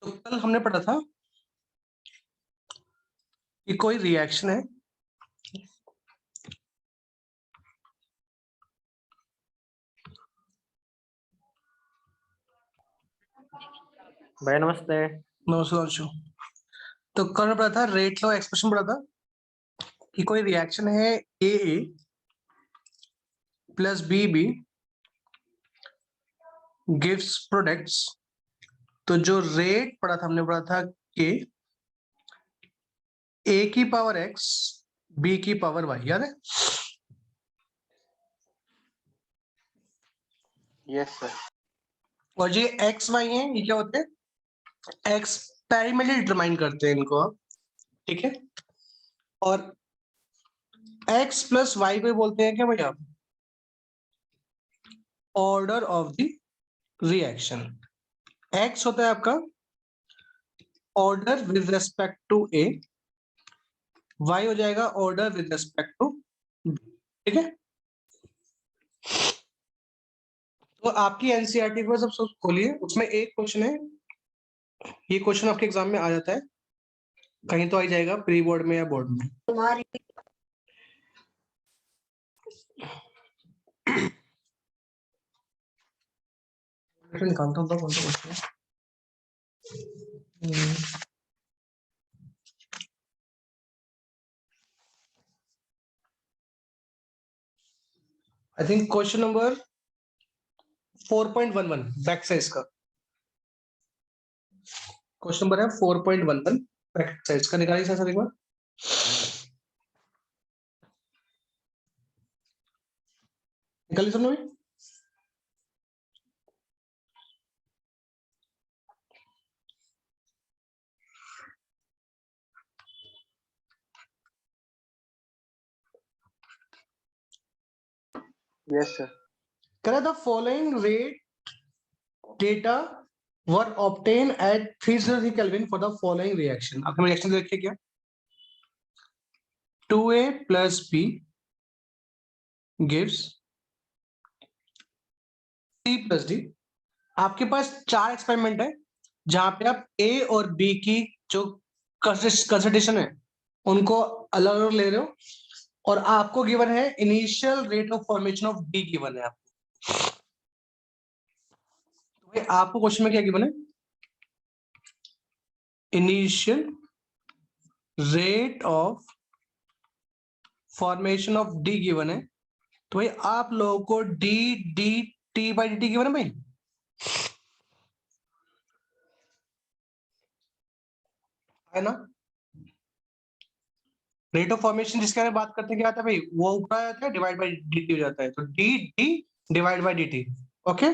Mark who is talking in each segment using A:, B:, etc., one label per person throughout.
A: तो कल हमने पढ़ा था कि कोई रिएक्शन है
B: भाई नमस्ते।
A: नमस्कार। तो कल हमने पढ़ा था रेट लॉ एक्सप्रेशन पढ़ा था कि कोई रिएक्शन है ए प्लस बी गिव्स प्रोडक्ट्स। तो जो रेट पढ़ा था हमने पढ़ा था कि ए की पावर एक्स बी की पावर वाई, याद है?
B: Yes sir.
A: और ये एक्स वाई है, ये क्या होते हैं? एक्सपेरिमेंटली डिटरमाइन करते हैं इनको, ठीक है। और एक्स प्लस वाई को बोलते हैं क्या भैया? Order of the reaction. X होता है आपका order with respect to A, Y हो जाएगा order with respect to B, ठीक है। तो आपकी एनसीईआरटी को सब खोलिए, उसमें एक क्वेश्चन है, ये क्वेश्चन आपके एग्जाम में आ जाता है, कहीं तो आ जाएगा प्री बोर्ड में या बोर्ड में। निकालता हूँ कौन सा क्वेश्चन है। I think question number 4.11 back size का क्वेश्चन नंबर है 4.11 बैक साइज का। निकालिए सर एक बार। निकालिए सर भाई।
B: Yes sir.
A: कह the following rate data were obtained at 303 Kelvin for the following reaction। आपने रिएक्शन देखिए क्या? 2a plus b gives c plus d। आपके पास 4 एक्सपेरिमेंट है जहां पे आप a और b की जो कंसंट्रेशन है उनको अलग अलग ले रहे हो, और आपको गिवन है initial rate of formation of d given है आपको। तो आपको क्वेश्चन में क्या गिवन है? Initial rate of formation of D given है। तो भाई आप लोगों को D D T by D T given है भाई, है ना? रेट ऑफ फॉर्मेशन जिसके बारे में बात करते हैं क्या आता है भाई? वो ऊपर आ जाता है, डिवाइड बाई डी टी हो जाता है। तो D D divide by D T. Okay,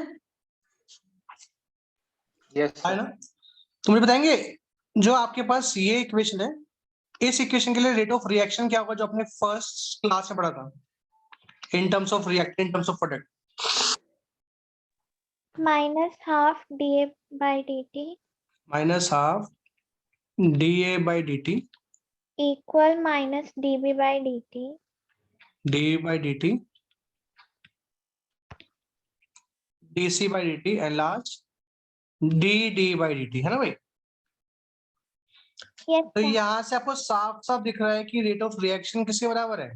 B: yes
A: है
B: सर।
A: ना? तो मुझे बताएंगे जो आपके पास ये इक्वेशन है, इस इक्वेशन के लिए रेट ऑफ रिएक्शन क्या होगा जो आपने फर्स्ट क्लास में पढ़ा था in terms of reactant, in terms of product?
C: minus half dA by dt
A: minus half D A by D T
C: equal minus dB by dt
A: D by D T D C by D T and last D D by D T, है ना भाई?
C: yes
A: तो
C: sir.
A: यहां से आपको साफ साफ दिख रहा है कि रेट ऑफ रिएक्शन किसके बराबर है?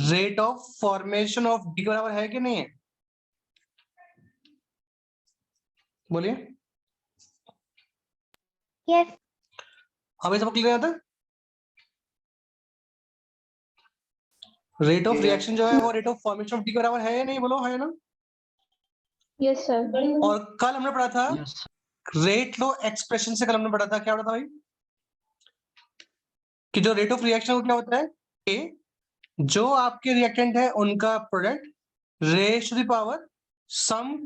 A: Rate of formation of D के बराबर है कि नहीं है? बोलिए।
C: yes
A: हमें सबको क्लियर आता है? रेट ऑफ रिएक्शन जो है वो rate of formation of D के बराबर है या नहीं? बोलो, है ना?
C: yes sir.
A: और कल हमने पढ़ा था रेट लॉ एक्सप्रेशन से, कल हमने पढ़ा था क्या पढ़ा था भाई? कि जो रेट ऑफ रिएक्शन क्या होता है कि जो आपके रिएक्टेंट है उनका product raise to the power some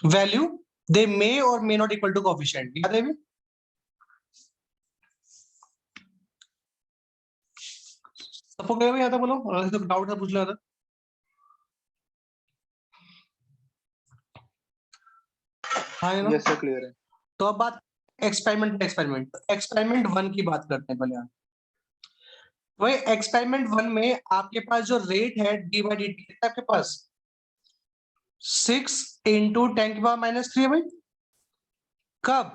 A: value they may और may not equal to coefficient. याद है भी? सबको क्लियर आता? बोलो, अगर तो डाउट है पूछ लेना था। हाँ ना?
B: यस सर, क्लियर है।
A: तो अब बात एक्सपेरिमेंट 1 की बात करते हैं पहले। वही एक्सपेरिमेंट 1 में आपके पास जो रेट है डी बाई डी टी आपके पास 6 × 10⁻³ है भाई। कब?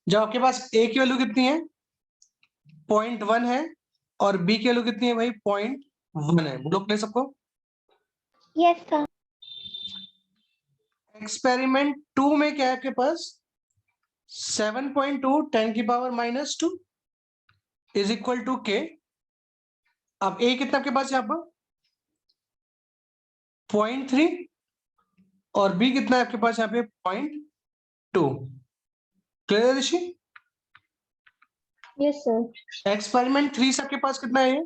A: जब आपके पास ए की वैल्यू कितनी है 0.1 है और बी की वैल्यू कितनी है भाई 0.1 है, बोलो प्लीज सबको।
C: Yes, sir.
A: एक्सपेरिमेंट 2 में क्या है आपके पास 7.2 10 की पावर -2 इज इक्वल टू के। अब ए कितना आपके पास यहाँ पर 0.3 और बी कितना है आपके पास यहाँ पे 0.2। क्लियर है ऋषि?
C: Yes, sir.
A: एक्सपेरिमेंट 3 से आपके पास कितना है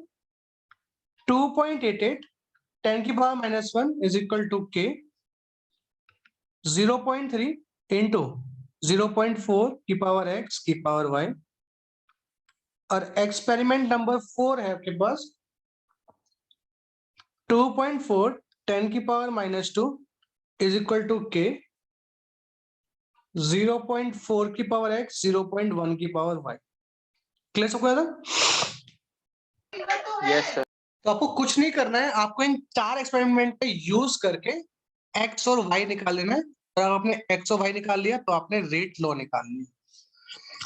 A: 2.88 10 की पावर -1 इज इक्वल टू के 0.3 इंटू 0.4 की पावर x की पावर y। और एक्सपेरिमेंट नंबर 4 है आपके पास 2.4 10 की पावर -2 इज इक्वल टू के 0.4 की पावर x 0.1 की पावर y। क्लियर सबको याद है?
B: Yes sir.
A: तो आपको कुछ नहीं करना है, आपको इन 4 एक्सपेरिमेंट पे यूज करके x और y निकाल लेना है। और अगर आपने x और y निकाल लिया तो आपने रेट लॉ निकाल लिया।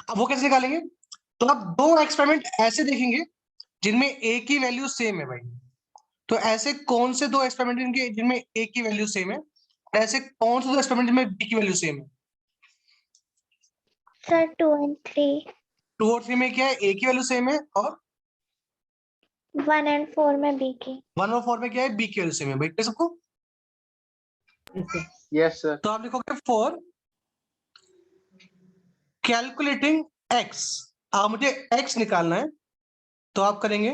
A: अब वो कैसे निकालेंगे? तो आप 2 एक्सपेरिमेंट ऐसे देखेंगे जिनमें a की वैल्यू सेम है भाई। तो ऐसे कौन से 2 एक्सपेरिमेंट इनके जिनमें a की वैल्यू सेम है और ऐसे कौन से 2 एक्सपेरिमेंट जिनमें b की वैल्यू सेम है?
C: Sir, 2 and 3.
A: 2 और 3 में क्या है a की वैल्यू सेम है और
C: 1 and 4 में B की.
A: 1 और 4 में क्या है b की वैल्यू सेम है भाई। क्या सबको?
B: Yes sir.
A: तो आप लिखोगे 4 कैलकुलेटिंग x। अब मुझे x निकालना है तो आप करेंगे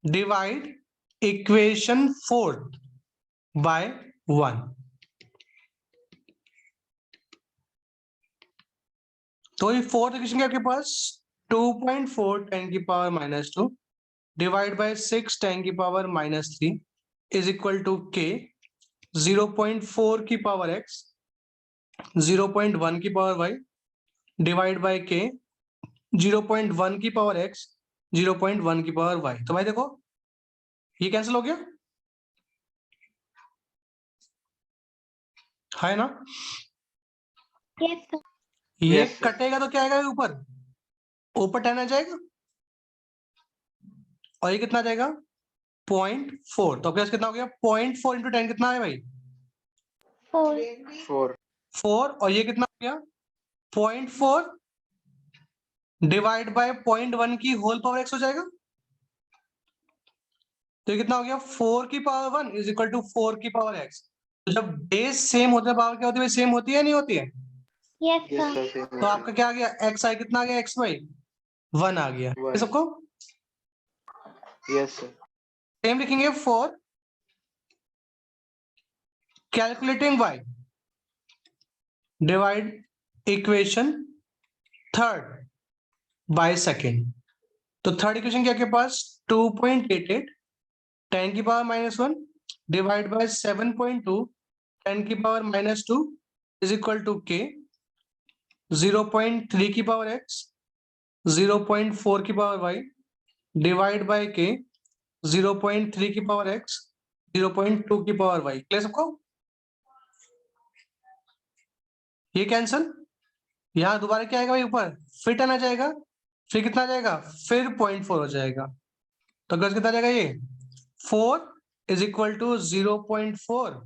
A: डिवाइड इक्वेशन 4 बाय 1। तो ये 4th इक्वेशन क्या आपके पास 2.4 10 की पावर -2 डिवाइड बाय 6 10 की पावर -3 इज इक्वल टू के 0.4 की पावर x 0.1 की पावर y डिवाइड बाय के 0.1 की पावर x 0.1 की पावर y। तो भाई देखो ये कैंसिल हो गया है ना?
C: Yes, sir.
A: ये
B: Yes, sir.
A: कटेगा तो क्या आएगा ऊपर ऊपर 10 आ जाएगा और ये कितना आ जाएगा 0.4। तो आपके पास कितना हो गया 0.4 इंटू 10 कितना है भाई
C: 4.
B: 4.
A: 4 और ये कितना हो गया 0.4 डिवाइड बाय 0.1 की होल पावर x हो जाएगा। तो ये कितना हो गया 4 की पावर 1 इज इक्वल टू 4 की पावर x। तो जब बेस सेम होता है पावर क्या होती है सेम होती है नहीं होती है?
C: Yes,
B: Yes,
C: sir.
B: sir.
A: तो आपका क्या आ गया x आई कितना आ गया x वाई 1 आ गया।
B: One.
A: ये सबको
B: Yes, sir.
A: सेम लिखेंगे 4 calculating y divide equation 3rd by 2nd। तो 3rd इक्वेशन क्या आपके पास 2.88 10 की पावर -1 डिवाइड बाय 7.2 10 की पावर -2 इज इक्वल टू के 0.3 की पावर x 0.4 की पावर y डिवाइड बाय के 0.3 की पावर x 0.2 की पावर y। क्लियर सबको? ये कैंसल यहाँ दोबारा क्या आएगा भाई ऊपर फिर 10 आ जाएगा फिर कितना आ जाएगा फिर 0.4 हो जाएगा। तो अगर कितना आ जाएगा ये 4 is equal to 0.4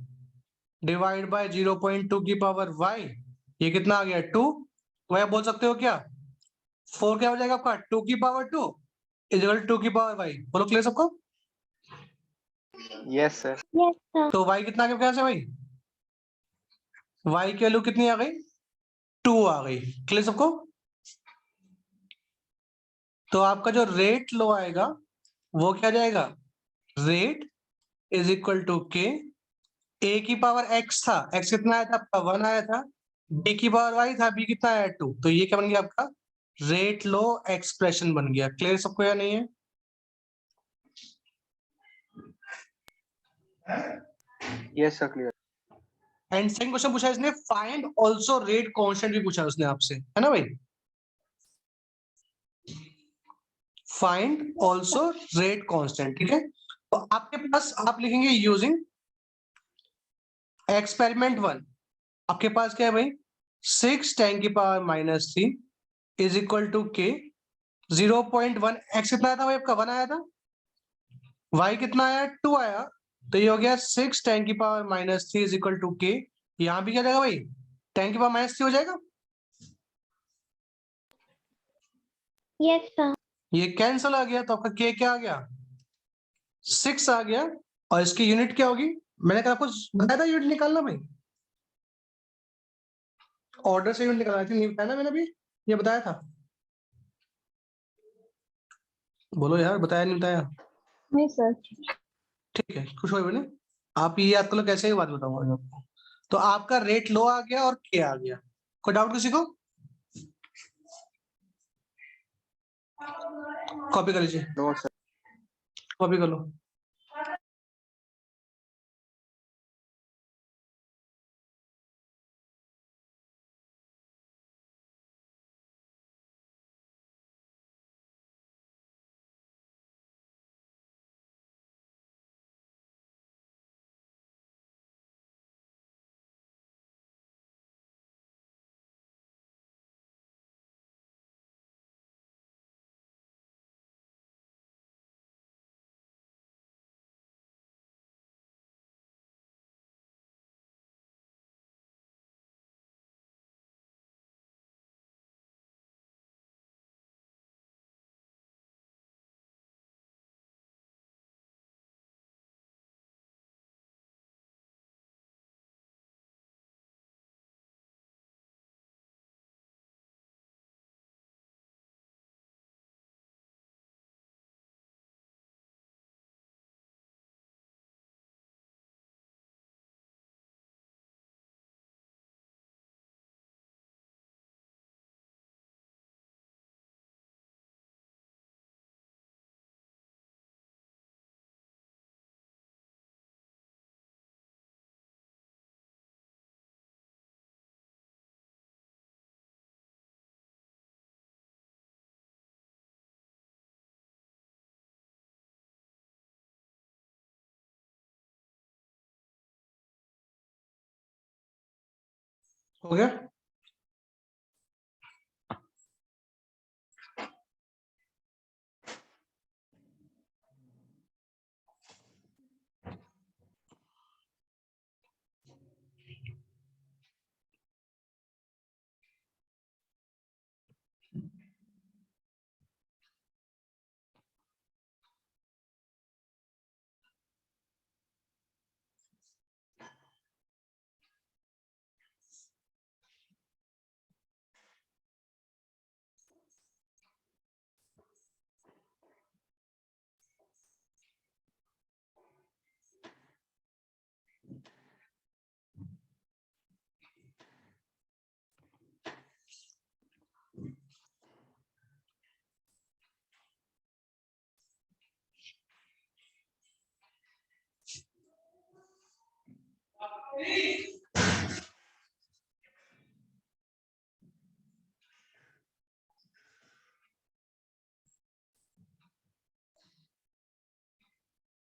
A: divide by 0.2 की पावर y। ये कितना आ गया 2। वह आप बोल सकते हो क्या 4 क्या हो जाएगा आपका 2 की पावर 2 इज इक्वल 2 की पावर y। बोलो क्लियर सबको?
B: Yes, sir.
C: Yes, sir.
A: तो y कितना आ गया कैसे भाई y की वैल्यू कितनी आ गई 2 आ गई। क्लियर सबको? तो आपका जो रेट लो आएगा वो क्या जाएगा रेट इज इक्वल टू के a की पावर x था x कितना आया था आपका 1 आया था b की पावर y था b कितना आया 2। तो ये क्या बन गया आपका रेट लो एक्सप्रेशन बन गया। क्लियर सबको या नहीं है?
B: Yes, sir. Clear.
A: And second question पूछा इसने फाइंड आल्सो रेट कांस्टेंट भी पूछा उसने आपसे है ना भाई। फाइंड आल्सो रेट कांस्टेंट ठीक है। तो आपके पास आप लिखेंगे यूजिंग एक्सपेरिमेंट 1 आपके पास क्या है भाई 6 10 की पावर -3 इज इक्वल टू के 0.1 एक्स कितना आया था भाई आपका 1 आया था, वाई कितना आया 2 आया, तो ये हो गया 6 10 की पावर -3 इज इक्वल टू के। यहाँ भी क्या जाएगा भाई 10 की पावर -3 हो जाएगा,
C: Yes, sir.
A: ये कैंसिल आ गया तो आपका के क्या आ गया 6 आ गया। और इसकी यूनिट क्या होगी, मैंने कहा आपको बताया था यूनिट निकालना भाई, ऑर्डर से यूनिट निकालना थी, नहीं बताया ना मैंने अभी, ये बताया था, बोलो यार बताया नहीं बताया।
C: नहीं सर।
A: ठीक है खुश हो बने, आप ये याद कर लो कैसे ही बात बताऊंगा आपको। तो आपका रेट लो आ गया और के आ गया, कोई डाउट किसी को, कॉपी कर लीजिए,
B: नो सर।
A: कॉपी कर लो। हो गया,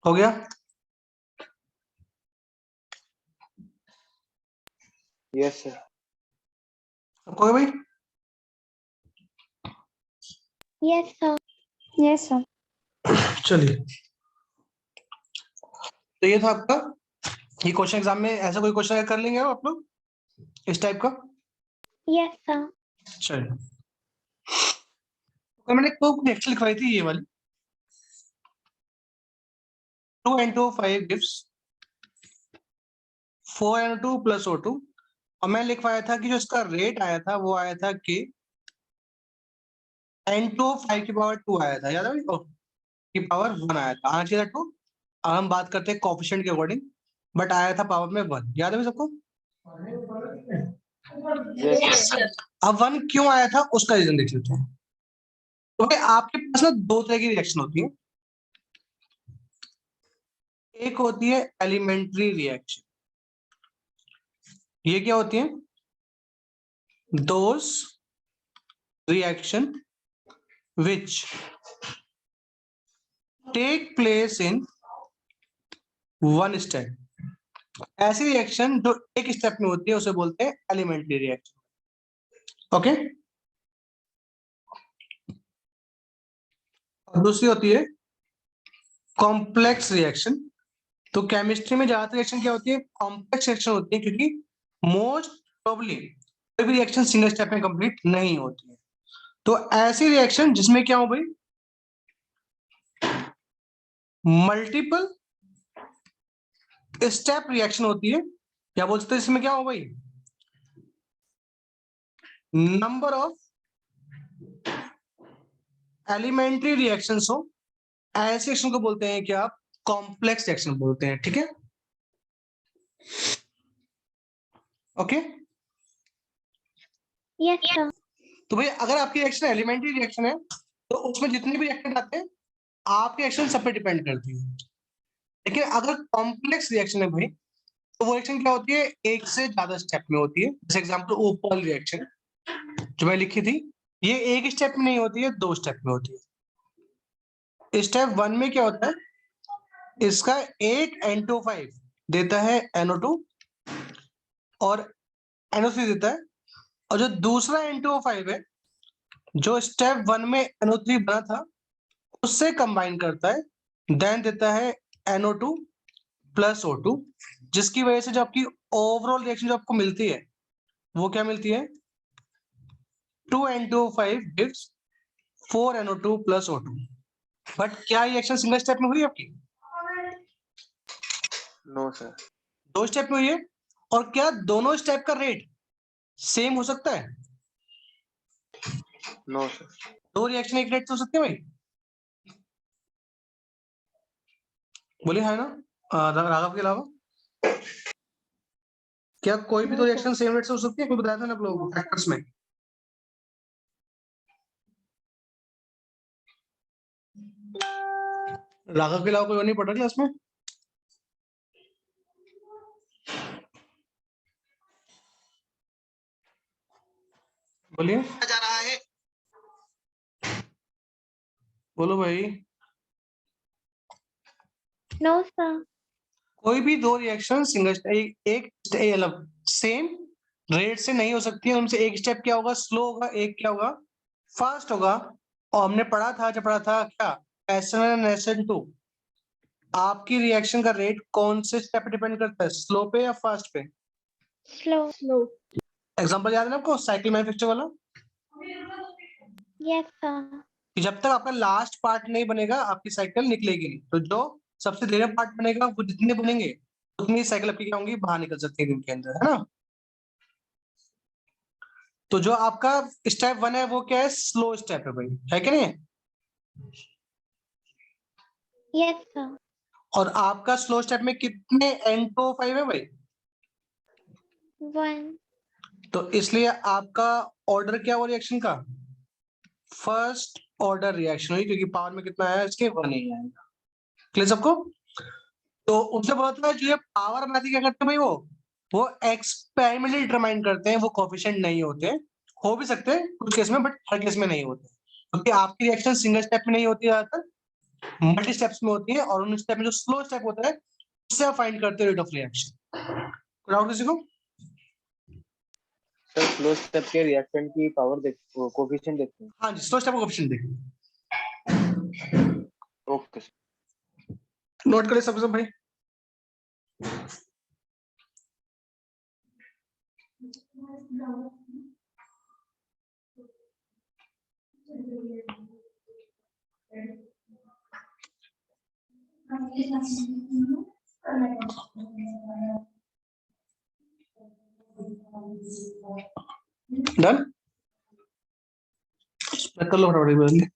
A: हो गया,
B: यस सर।
A: सबको भाई
C: Yes, sir. Yes, sir.
A: चलिए, तो ये था आपका, ये क्वेश्चन एग्जाम में ऐसा कोई क्वेश्चन कर लेंगे आप लोग इस टाइप का।
C: Yes, sir.
A: चलिए, तो मैंने को नेक्स्ट लिखवाई थी ये वाली, 2 into 5 gives 4 into 2 plus O2, और मैं लिखवाया था कि जो इसका रेट आया था वो आया था कि 10⁵ की पावर 2 आया था, याद है भाई, की पावर 1 आया था, आना चाहिए था 2। अब हम बात करते हैं कोएफिशिएंट के अकॉर्डिंग, बट आया था पावर में 1, याद है भाई सबको।
B: Yes sir.
A: अब 1 क्यों आया था उसका रीजन देख लेते हैं। तो भाई आपके पास ना दो तरह की रिएक्शन होती है, एक होती है एलिमेंट्री रिएक्शन, ये क्या होती है, those reaction which take place in one step, ऐसी रिएक्शन जो एक स्टेप में होती है उसे बोलते हैं एलिमेंट्री रिएक्शन। ओके, और दूसरी होती है कॉम्प्लेक्स रिएक्शन। तो केमिस्ट्री में ज्यादातर रिएक्शन क्या होती है, कॉम्प्लेक्स रिएक्शन होती है, क्योंकि मोस्ट प्रोबेबली कोई भी रिएक्शन सिंगल स्टेप में कंप्लीट नहीं होती है। तो ऐसी रिएक्शन जिसमें क्या हो भाई, मल्टीपल स्टेप रिएक्शन होती है, क्या बोलते हैं इसमें क्या हो भाई, नंबर ऑफ एलिमेंट्री रिएक्शंस हो, ऐसे रिएक्शन को बोलते हैं क्या आप, कॉम्प्लेक्स रिएक्शन बोलते हैं। ठीक है, ओके।
C: Yes, sir.
A: तो भाई अगर आपकी रिएक्शन एलिमेंट्री रिएक्शन है तो उसमें जितने भी रिएक्टेंट आते हैं आपके रिएक्शन सब पे डिपेंड करती है। लेकिन अगर कॉम्प्लेक्स रिएक्शन है भाई तो वो रिएक्शन क्या होती है, एक से ज्यादा स्टेप में होती है। जैसे एग्जांपल ओपल रिएक्शन जो मैं लिखी थी, ये एक स्टेप में नहीं होती है, 2 स्टेप में होती है। स्टेप 1 में क्या होता है, इसका एक N2O5 देता है NO2 और NO3 देता है, और जो दूसरा N2O5 है जो स्टेप 1 में NO3 बना था उससे कंबाइन करता है, देन देता है NO2 प्लस O2, जिसकी वजह से जो आपकी ओवरऑल रिएक्शन जो आपको मिलती है वो क्या मिलती है, 2N2O5 gives 4NO2 plus O2। But क्या रिएक्शन सिंगल स्टेप में हुई आपकी,
B: नो सर।
A: 2 स्टेप में हुई है। और क्या दोनों स्टेप का रेट सेम हो सकता है,
B: नो सर।
A: 2 रिएक्शन एक रेट से हो सकते हैं भाई, बोलिए है ना। राघव के अलावा क्या कोई भी 2
C: No, sir.
A: Reaction same rate से हो सकती है, कोई बताया था ना आप लोगों को फैक्टर्स में। राघव के अलावा कोई और नहीं पढ़ रहा क्लास में, बोलिए जा रहा है, बोलो भाई।
C: No, sir.
A: कोई भी 2 रिएक्शन सिंगल एक सेम रेट से नहीं हो सकती है, उनसे एक स्टेप क्या होगा, स्लो होगा, एक क्या होगा, फास्ट होगा। और हमने पढ़ा था, जब पढ़ा था क्या, SN1 SN2, आपकी रिएक्शन का रेट कौन से स्टेप पे डिपेंड करता है, स्लो पे या फास्ट पे।
C: Slow. Slow.
A: एग्जांपल याद है ना आपको साइकिल मैन्युफैक्चर वाला,
C: Yes, sir.
A: कि जब तक आपका लास्ट पार्ट नहीं बनेगा आपकी साइकिल निकलेगी नहीं। तो जो सबसे देर पार्ट बनेगा वो जितने बनेंगे उतनी साइकिल आपकी क्या होंगी, बाहर निकल सकती है दिन के अंदर, है ना। तो जो आपका स्टेप 1 है वो क्या है, स्लो स्टेप है भाई, है कि नहीं।
C: Yes, sir.
A: और आपका स्लो स्टेप में कितने N2O5 है भाई,
C: 1.
A: तो इसलिए आपका ऑर्डर क्या हुआ रिएक्शन का, फर्स्ट ऑर्डर रिएक्शन हुई, क्योंकि पावर में कितना आया इसके 1 ही आएगा। क्लियर सबको। तो उनसे बोला था जो ये पावर मैथी क्या करते हैं भाई, वो एक्सपेरिमेंटली डिटरमाइन करते हैं, वो कोफिशिएंट नहीं होते, हो भी सकते हैं कुछ केस में बट हर केस में नहीं होते, क्योंकि आपकी रिएक्शन सिंगल स्टेप में नहीं होती, ज्यादातर मल्टी स्टेप्स में होती है। और उन स्टेप में जो स्लो स्टेप होता है उससे आप फाइंड करते हो रेट ऑफ रिएक्शन। डाउट किसी को।
B: सर स्लो स्टेप के रिएक्शन की पावर देख, कोफिशिएंट देखते हैं।
A: हाँ जी, स्लो स्टेप का कोफिशिएंट देखिए,
B: ओके सर।
A: नोट करें सब भाई। डन, कर लो फटाफट जल्दी।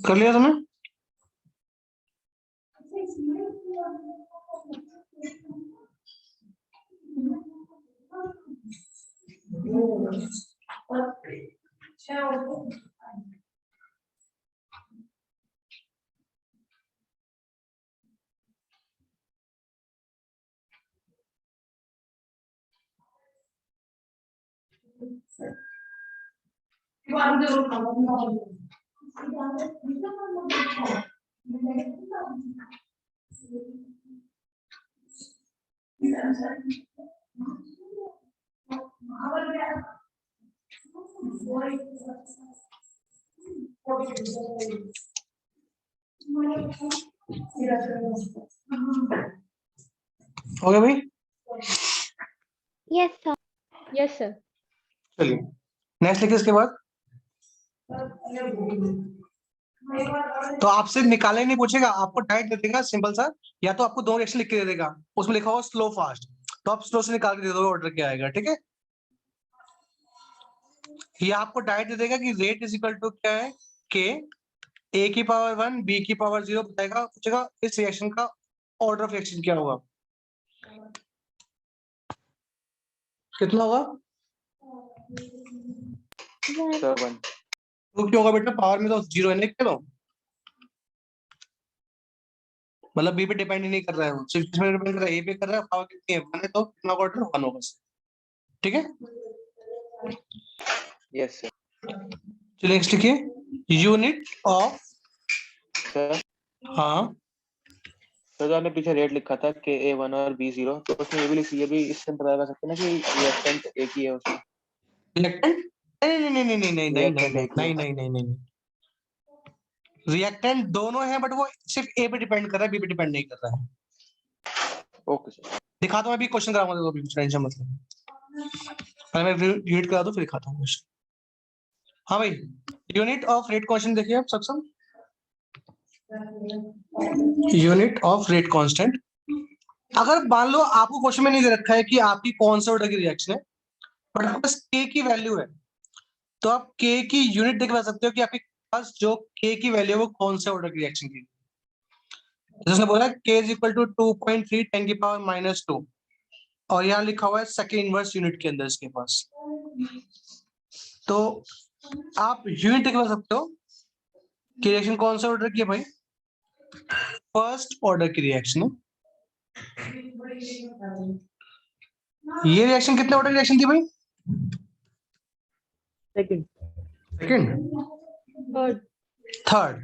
A: कर लिया तुमने। हो गया भाई?
C: Yes, sir.
D: Yes, sir.
A: चलिए नेक्स्ट लिखिए इसके बाद। तो आपसे निकाले नहीं पूछेगा, आपको डायरेक्ट दे देगा सिंपल सा, या तो आपको दो रिएक्शन लिख के दे देगा, उसमें लिखा होगा स्लो फास्ट, तो आप स्लो से निकाल के दे दोगे ऑर्डर क्या आएगा, ठीक है। ये आपको डायरेक्ट दे देगा कि रेट इज इक्वल टू क्या है, के ए की पावर 1 बी की पावर 0 बताएगा, पूछेगा इस रिएक्शन का ऑर्डर ऑफ रिएक्शन क्या होगा, कितना होगा?
B: 7
A: तो क्या होगा बेटा, पावर में तो 0 है ना, चलो मतलब बी पे डिपेंड नहीं कर रहा है, वो सिर्फ इसमें डिपेंड कर रहा है, ए पे कर रहा है, पावर कितनी है 1 है, तो कितना ऑर्डर 1 होगा, ठीक है।
B: Yes sir.
A: चलिए नेक्स्ट लिखिए यूनिट ऑफ,
B: सर
A: हाँ
B: तो जो आपने पीछे रेट लिखा था के ए 1 और बी 0, तो उसमें ये भी लिखी, ये भी इससे पता कर सकते हैं ना कि रिएक्टेंट एक ही है उसमें।
A: रिएक्टेंट नहीं नहीं नहीं नहीं नहीं नहीं नहीं
B: Reactant
A: नहीं
B: एक ही है।
A: नहीं नहीं नहीं, रिएक्टेंट दोनों है, बट वो सिर्फ ए पे डिपेंड कर रहा है, बी पे डिपेंड नहीं कर रहा है।
B: Okay sir.
A: दिखाता हूँ, अभी क्वेश्चन कराऊंगा, तो अभी टेंशन मत लो, पहले मैं रीड करा दूं फिर दिखाता हूँ क्वेश्चन। हाँ भाई, यूनिट ऑफ रेट कांस्टेंट देखिए आप सक्षम, यूनिट ऑफ रेट कांस्टेंट। अगर मान लो आपको क्वेश्चन में नहीं दे रखा है कि आपकी कौन से ऑर्डर की रिएक्शन है, बट आपके पास के की वैल्यू है, तो आप के की यूनिट देख बता सकते हो कि आपके पास जो के की वैल्यू है वो कौन से ऑर्डर की रिएक्शन की। जिसने बोला k इज इक्वल टू 2.3 10 की पावर -2, और यहाँ लिखा हुआ है सेकेंड इनवर्स यूनिट के अंदर इसके पास, तो आप यूनिट देख बता सकते हो कि रिएक्शन कौन सा ऑर्डर की है भाई, फर्स्ट ऑर्डर की रिएक्शन है। ये रिएक्शन कितने ऑर्डर की रिएक्शन थी भाई?
D: Second.
A: Second,
D: Third.
A: थर्ड,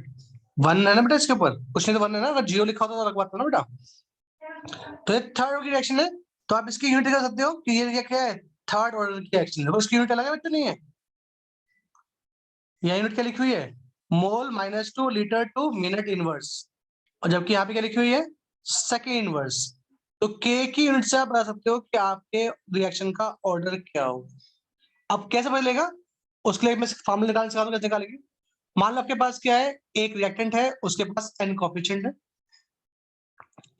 A: 1 है ना बेटा इसके ऊपर, कुछ नहीं तो 1 है ना, अगर 0 लिखा होता तो अलग बात था ना बेटा। तो ये थर्ड ऑर्डर की रिएक्शन है, तो आप इसकी यूनिट कर सकते हो कि ये क्या है, थर्ड ऑर्डर की रिएक्शन है, उसकी यूनिट अलग है बच्चों, नहीं है। यहाँ यूनिट क्या लिखी हुई है, मोल -2 लीटर टू मिनट इनवर्स, और जबकि यहाँ पे क्या लिखी हुई है, सेकेंड इनवर्स। तो के की यूनिट से आप बता सकते हो कि आपके रिएक्शन का ऑर्डर क्या हो। अब कैसे पता चलेगा, उसके लिए मैं फॉर्मूला निकालना सिखा दूं, कैसे निकालेंगे। मान लो आपके पास क्या है, एक रिएक्टेंट है, उसके पास n कोएफिशिएंट है,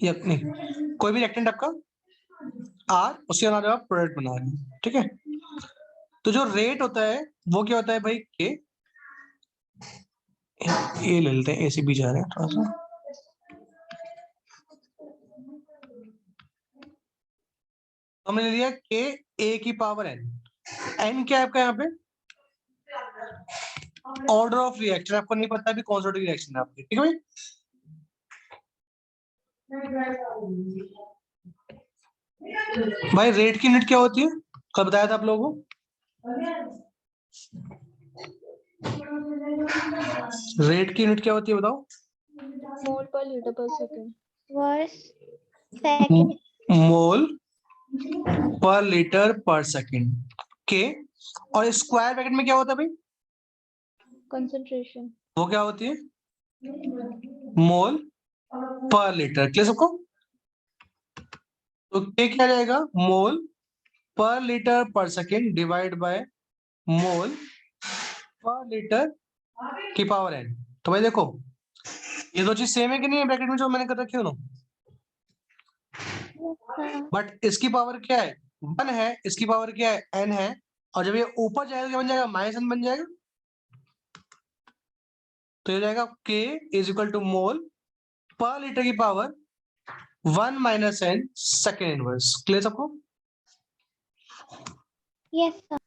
A: या नहीं कोई भी रिएक्टेंट आपका r, उसके बाद आप प्रोडक्ट बना रहे हैं, ठीक है। तो जो रेट होता है वो क्या होता है भाई, के, ए ले लेते हैं, ए से बी जा रहे हैं थोड़ा सा, हमने ले लिया के ए की पावर n, n क्या है आपका यहाँ पे, ऑर्डर ऑफ रिएक्शन, आपको नहीं पता भी कौन सा ऑर्डर की रिएक्शन है आपकी, ठीक है भाई। भाई रेट की यूनिट क्या होती है, कल बताया था आप लोगों को, रेट की यूनिट क्या होती है बताओ,
D: Mole per liter per second.
C: Verse second.
A: मोल पर लीटर पर सेकंड के, और स्क्वायर ब्रैकेट में क्या होता है भाई,
D: Concentration.
A: वो क्या होती है, मोल पर लीटर, क्लियर सबको। तो के क्या जाएगा, मोल पर लीटर पर सेकंड डिवाइड बाय मोल पर लीटर की पावर n। तो भाई देखो ये दो चीज सेम है कि नहीं है ब्रैकेट में जो मैंने कर रखी है दोनों, बट इसकी पावर क्या है 1 है, इसकी पावर क्या है n है, और जब ये ऊपर जाएगा क्या बन जाएगा, -n बन जाएगा। तो ये जाएगा k इज इक्वल टू मोल पर लीटर की power 1 minus n second inverse. Clear सबको?
C: Yes, sir.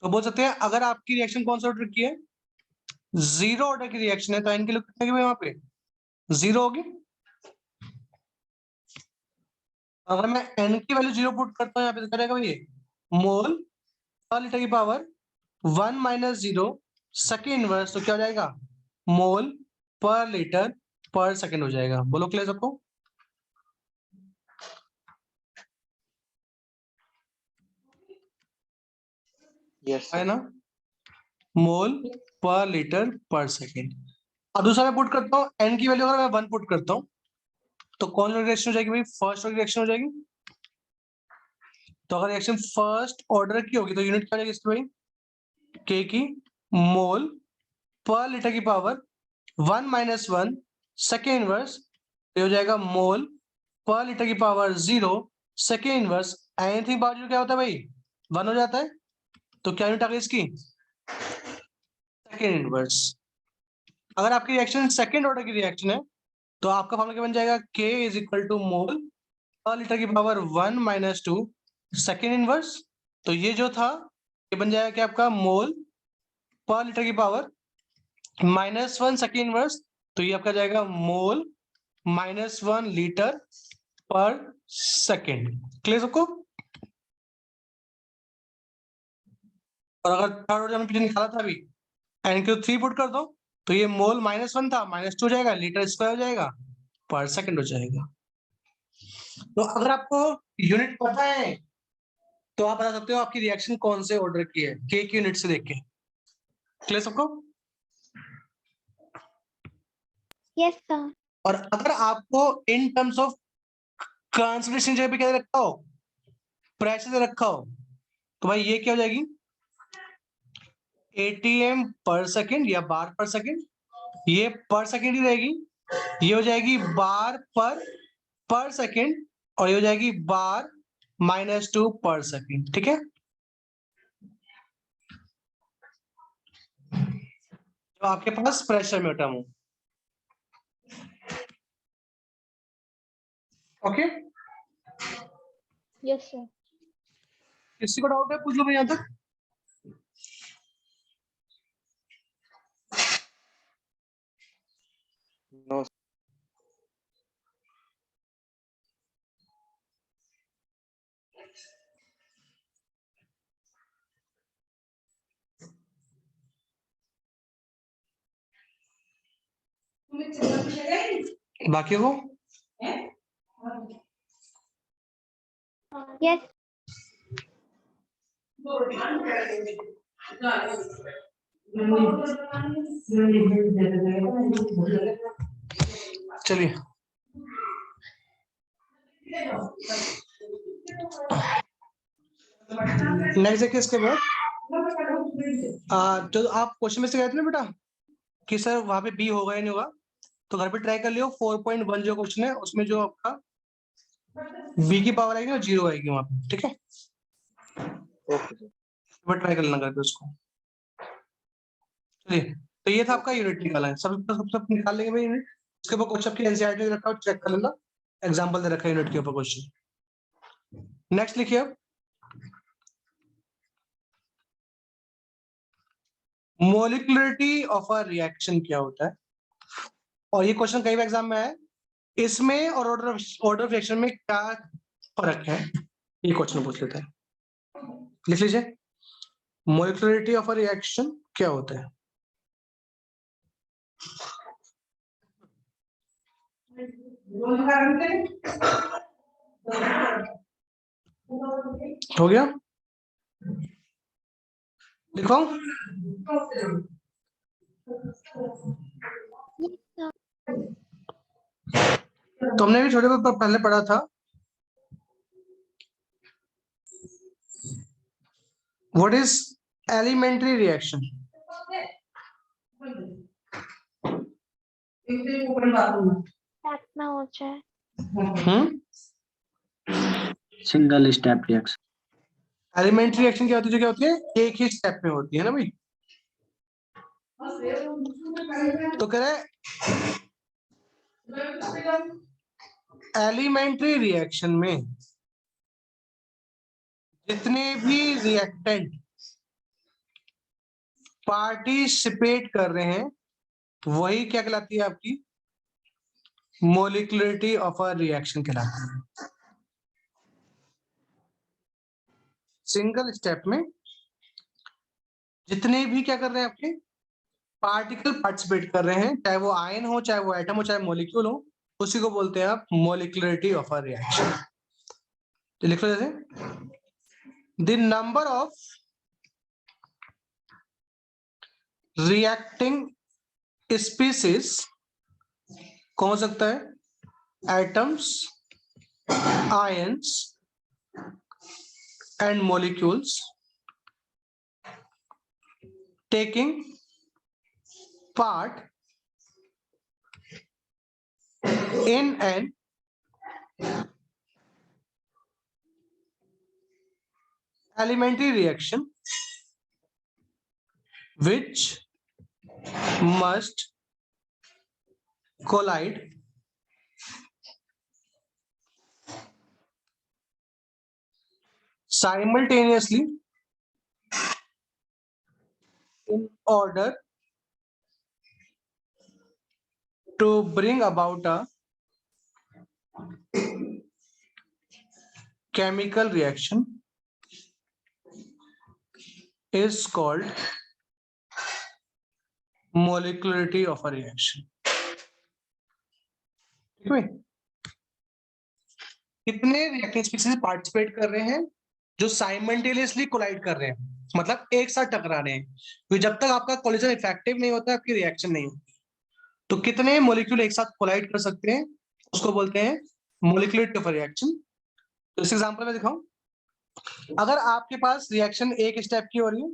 A: तो बोल सकते हैं अगर आपकी रिएक्शन कौन सा ऑर्डर की है, 0 ऑर्डर की रिएक्शन है, तो n की वैल्यू कितने की वहां पे 0 होगी। अगर मैं n की वैल्यू 0 पुट करता हूँ यहाँ पे, तो करेगा ये मोल पर लीटर की पावर 1 माइनस 0 सेकेंड इनवर्स, तो क्या हो जाएगा मोल पर लीटर पर सेकेंड हो जाएगा। बोलो क्लियर सबको?
B: यस
A: है ना, मोल पर लीटर पर सेकेंड। अब दूसरा मैं पुट करता हूँ n की वैल्यू अगर मैं 1 पुट करता हूँ, तो कौन सी रिएक्शन हो जाएगी भाई, फर्स्ट ऑर्डर रिएक्शन हो जाएगी। तो अगर रिएक्शन फर्स्ट ऑर्डर की होगी तो यूनिट क्या हो जाएगी इसकी भाई, k की मोल पर लीटर की पावर 1 माइनस 1 सेकेंड इनवर्स, ये हो जाएगा मोल पर लीटर की power 0 second inverse. Anything power 0 क्या होता है भाई 1 हो जाता है। तो क्या यूनिट आ गई इसकी सेकेंड इनवर्स। अगर आपकी रिएक्शन सेकेंड ऑर्डर की रिएक्शन है, तो आपका फॉर्मूला क्या बन जाएगा, K इज इक्वल टू मोल पर लीटर की पावर 1 माइनस 2 सेकेंड इनवर्स। तो ये जो था ये बन जाएगा कि आपका मोल पर लीटर की पावर -1 सेकेंड इनवर्स, तो ये आपका जाएगा मोल -1 लीटर पर सेकेंड। क्लियर सबको? और अगर थर्ड ऑर्डर में पीछे निकाला था अभी n क्यू 3 पुट कर दो, तो ये मोल -1 था -2 हो जाएगा, लीटर स्क्वायर हो जाएगा, पर सेकेंड हो जाएगा। तो अगर आपको यूनिट पता है तो आप बता सकते हो आपकी रिएक्शन कौन से ऑर्डर की है, के की यूनिट से देख के। क्लियर सबको?
C: Yes, sir.
A: और अगर आपको इन टर्म्स ऑफ कंसंट्रेशन जगह पे क्या रखा हो, प्रेशर से रखा हो, तो भाई ये क्या हो जाएगी ATM पर सेकेंड या बार पर सेकेंड, ये पर सेकेंड ही रहेगी, ये हो जाएगी बार पर सेकेंड, और ये हो जाएगी बार -2 पर सेकेंड। ठीक है, तो आपके पास प्रेशर में टर्म हो। Okay,
D: Yes, sir.
A: किसी को डाउट है पूछ लो भाई यहां तक।
B: नो
A: बाकी को
C: Yes.
A: चलिए नेक्स्ट देखिए इसके बाद तो आप क्वेश्चन में से कहते ना बेटा कि सर वहां पे बी होगा या नहीं होगा, तो घर पे ट्राई कर लियो। 4.1 जो क्वेश्चन है उसमें जो आपका बी की पावर आएगी ना 0 आएगी वहां पे। ठीक है,
B: ओके सर।
A: ट्राई कर लेना घर पे उसको। चलिए, तो ये था आपका यूनिट निकाला है, सब निकाल लेंगे भाई यूनिट। उसके ऊपर क्वेश्चन की एनसीईआरटी रखा चेक कर लेना, एग्जांपल दे रखा है यूनिट के ऊपर क्वेश्चन। नेक्स्ट लिखिए अब मोलिकुलरिटी ऑफ अ रिएक्शन क्या होता है, और ये क्वेश्चन कई एग्जाम में है, इसमें और ऑर्डर ऑफ रिएक्शन में क्या फर्क है, ये क्वेश्चन पूछ लेता है। लिख लीजिए मोलिकुलरिटी ऑफ अ रिएक्शन क्या होता है। हो गया, लिखो। तुमने भी छोटे पर पहले पढ़ा था, what is elementary reaction.
C: Step में हो जाए.
E: Single step reaction.
A: Elementary reaction क्या होती है, जो क्या होती है एक ही स्टेप में होती है ना भाई। तो कह रहे एलिमेंट्री रिएक्शन में जितने भी रिएक्टेंट पार्टिसिपेट कर रहे हैं वही क्या कहलाती है आपकी मोलिकुलरिटी ऑफ अ रिएक्शन कहलाती है। सिंगल स्टेप में जितने भी क्या कर रहे हैं आपके पार्टिकल पार्टिसिपेट कर रहे हैं, चाहे वो आयन हो, चाहे वो एटम हो, चाहे मॉलिक्यूल हो, उसी को बोलते हैं आप मोलिकुलरिटी ऑफ अ रिएक्शन। तो लिख लो जैसे the number of reacting species कौन हो सकता है, atoms, ions and molecules taking part in an elementary reaction which must collide simultaneously in order to bring about a chemical reaction is called molecularity of a reaction. ठीक है, कितने reacting species participate कर रहे हैं जो simultaneously collide कर रहे हैं, मतलब एक साथ टकरा रहे हैं, क्योंकि जब तक आपका कोलिजन इफेक्टिव नहीं होता आपकी रिएक्शन नहीं होती। तो कितने मॉलिक्यूल एक साथ कोलाइड कर सकते हैं उसको बोलते हैं मोलिकुलरिटी ऑफ अ रिएक्शन। तो इस एग्जांपल में दिखाऊं, अगर आपके पास रिएक्शन एक स्टेप की हो रही है,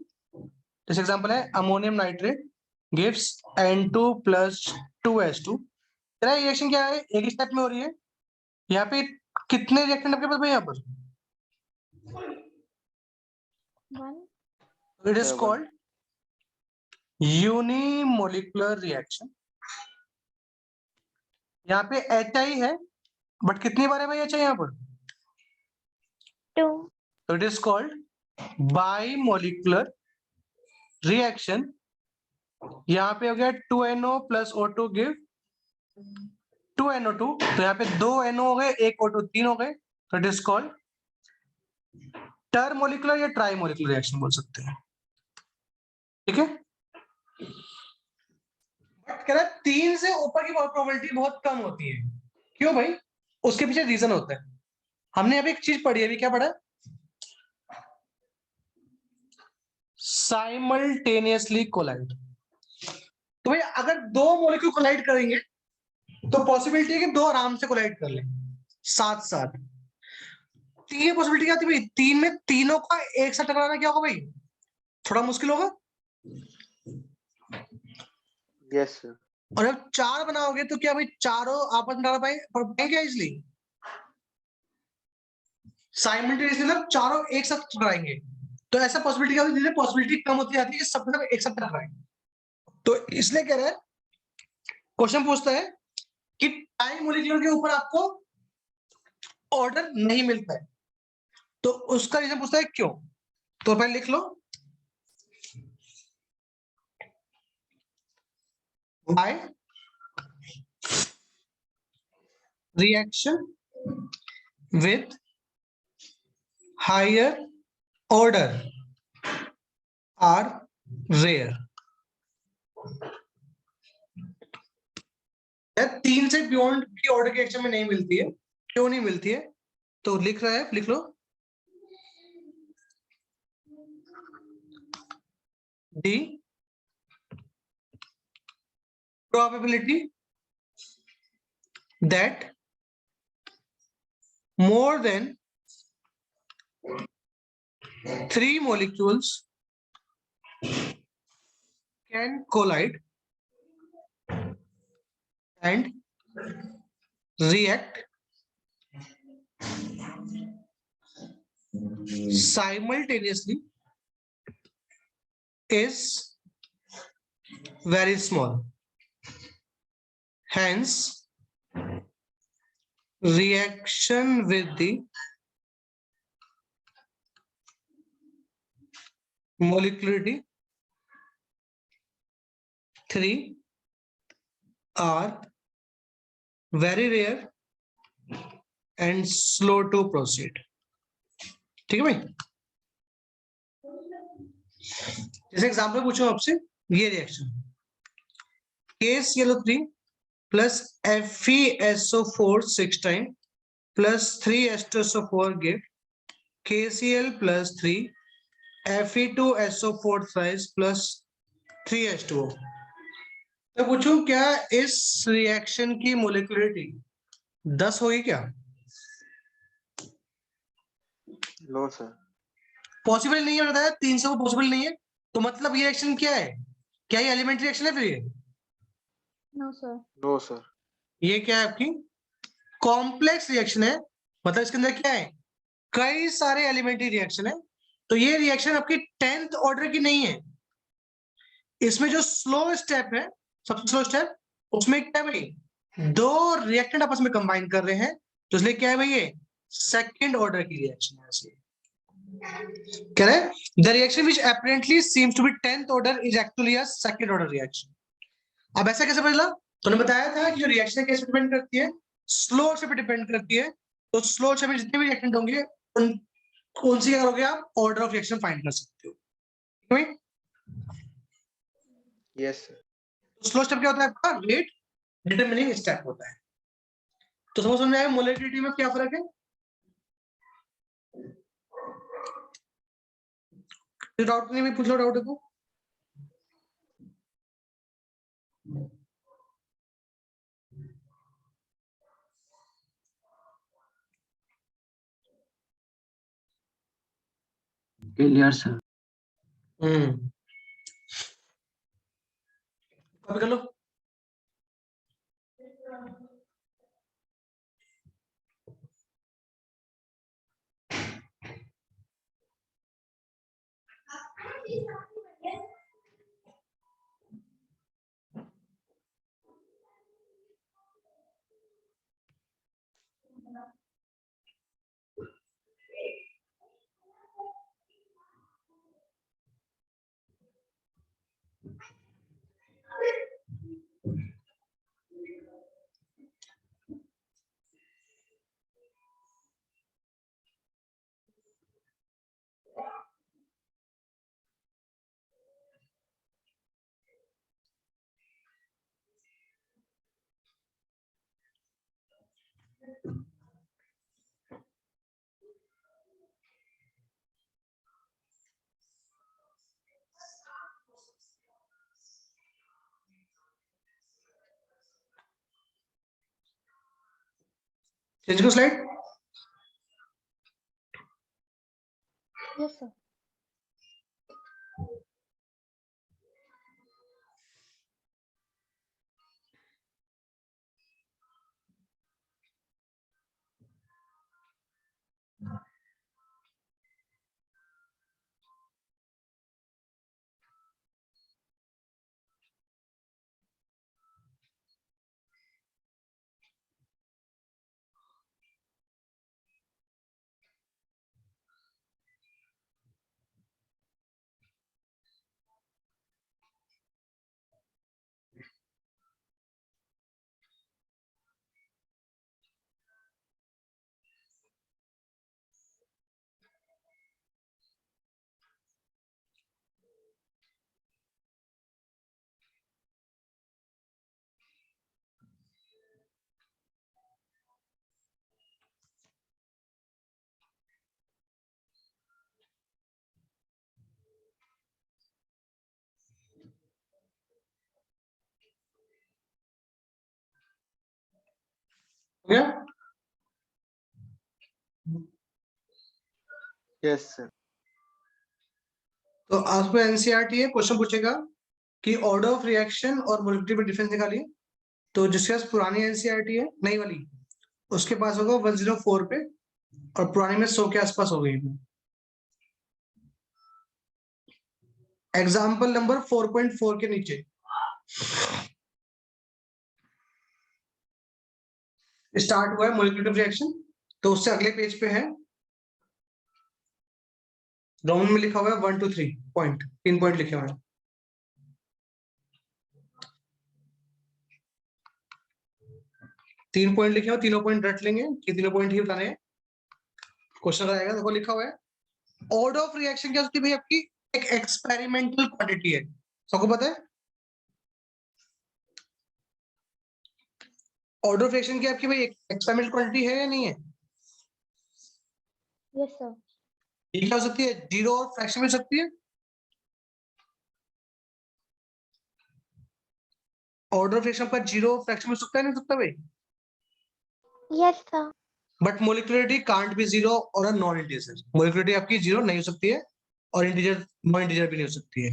A: जैसे एग्जांपल है ammonium nitrate gives N2 + 2H2, तेरा रिएक्शन क्या है, एक स्टेप में हो रही है। यहाँ पे कितने रिएक्टेंट आपके पास भाई यहाँ पर, it is called unimolecular reaction. यहाँ पे HI है, बट कितनी बार है भाई HI यहाँ पर,
C: 2.
A: तो इट इज कॉल्ड बाइमोलिकुलर रिएक्शन। यहाँ पे हो गया 2NO + O2 गिव 2NO2, तो यहाँ पे 2 NO हो गए, 1 O2, 3 हो गए, तो इट इज कॉल्ड टरमोलिकुलर या ट्राइमोलिकुलर रिएक्शन बोल सकते हैं। ठीक है, बट कह रहा है 3 से ऊपर की प्रोबेबिलिटी बहुत कम होती है। क्यों भाई, उसके पीछे रीजन होता है। हमने अभी एक चीज पढ़ी है, अभी क्या पढ़ा, साइमल्टेनियसली कोलाइड। तो भाई अगर 2 मॉलिक्यूल कोलाइड करेंगे तो पॉसिबिलिटी है कि 2 आराम से कोलाइड कर लें साथ साथ। 3 पॉसिबिलिटी क्या आती है भाई, 3 में तीनों का एक साथ टकराना क्या होगा भाई, थोड़ा मुश्किल होगा।
B: Yes sir.
A: और जब 4 बनाओगे तो क्या भाई चारों आपस में टकरा पाएंगे क्या, इसलिए साइमल्टेनियसली मतलब चारों एक साथ टकराएंगे। तो ऐसा पॉसिबिलिटी क्या होती है, पॉसिबिलिटी कम होती जाती है कि सब एक साथ टकराएंगे। तो इसलिए कह रहा है, क्वेश्चन पूछता है कि टाइम मॉलिक्यूल के ऊपर आपको ऑर्डर नहीं मिलता है, तो उसका रीजन पूछता है क्यों। तो पहले लिख लो, why reaction with higher order are rare। 3 से बियॉन्ड की ऑर्डर की रिएक्शन में नहीं मिलती है, क्यों नहीं मिलती है, तो लिख रहा है, लिख लो D probability that more than 3 molecules can collide and react simultaneously is very small. Hence, reaction with the molecularity 3 are very rare and slow to proceed. ठीक है भाई, जैसे एग्जांपल पूछूं आपसे, ये reaction KClO3 plus FeSO4 6 times plus 3H2SO4 give KCl plus 3 Fe2SO4 thrice plus 3H2O. तो पूछूं क्या इस रिएक्शन की मोलिकुलरिटी 10 होगी क्या?
B: No sir.
A: पॉसिबल नहीं है, बताया 300 को पॉसिबल नहीं है, तो मतलब ये रिएक्शन क्या है? क्या ये एलिमेंट्री रिएक्शन है फिर ये?
D: No, sir.
B: No sir.
A: ये क्या है आपकी कॉम्प्लेक्स रिएक्शन है, मतलब इसके अंदर क्या है, कई सारे एलिमेंट्री रिएक्शन है, तो ये रिएक्शन आपकी 10th ऑर्डर की नहीं है। इसमें जो स्लो स्टेप है, सबसे स्लो स्टेप, उसमें क्या है भाई, दो रिएक्टेंट आपस में कंबाइन कर रहे हैं, तो इसलिए क्या है भाई, ये सेकंड ऑर्डर की रिएक्शन है। ऐसे कह रहे the reaction which apparently seems to be 10th order is actually a second order reaction. अब ऐसा कैसे पता? तो ने बताया था कि जो रिएक्शन है कैसे डिपेंड करती है, स्लो से पे डिपेंड करती है, तो स्लो से में जितने भी रिएक्टेंट होंगे उन कौन सी करोगे आप, ऑर्डर ऑफ रिएक्शन फाइंड कर सकते हो।
B: Yes sir.
A: स्लो स्टेप क्या होता है आपका, रेट डिटरमिनिंग स्टेप होता है। तो समझ में आया मोलेक्युलरिटी में क्या फर्क है? डाउट नहीं, पूछ लो डाउट है तो।
E: Clear, sir.
A: कॉपी कर लो। चेंज को स्लाइड।
D: Yes, sir.
A: हो गया?
B: Yes sir.
A: तो आपको एनसीईआरटी है, क्वेश्चन पूछेगा कि ऑर्डर ऑफ रिएक्शन और मोलिकुलरिटी में डिफरेंस निकालिए। तो जिसके पास पुरानी एनसीईआरटी है, नई वाली, उसके पास होगा 104 पे, और पुरानी में 100 के आसपास हो गई। एग्जाम्पल नंबर 4.4 के नीचे स्टार्ट हुआ है मॉलिक्यूलर रिएक्शन, तो उससे अगले पेज पे है, राउंड में लिखा हुआ है 1 2 3 पॉइंट, 3 पॉइंट लिखे हुए हैं। तीन पॉइंट लिखे हुए, तीनों पॉइंट रट लेंगे कि तीनों पॉइंट ही बताने हैं। क्वेश्चन आएगा, देखो लिखा हुआ है ऑर्डर ऑफ रिएक्शन क्या होती है भाई, आपकी एक एक्सपेरिमेंटल क्वांटिटी है, सबको पता है। ऑर्डर ऑफ रिएक्शन क्या आपकी भाई एक एक्सपेरिमेंटल क्वांटिटी है या नहीं है?
D: Yes, sir.
A: ये क्या हो सकती है, जीरो और फ्रैक्शन में हो सकती है। ऑर्डर ऑफ रिएक्शन पर जीरो फ्रैक्शन में हो सकता है, नहीं सकता भाई?
C: Yes, sir.
A: But molecularity can't be zero और नॉन इंटीजर, मोलिकुलरिटी आपकी जीरो नहीं हो सकती है और इंटीजर नॉन इंटीजर भी नहीं हो सकती है।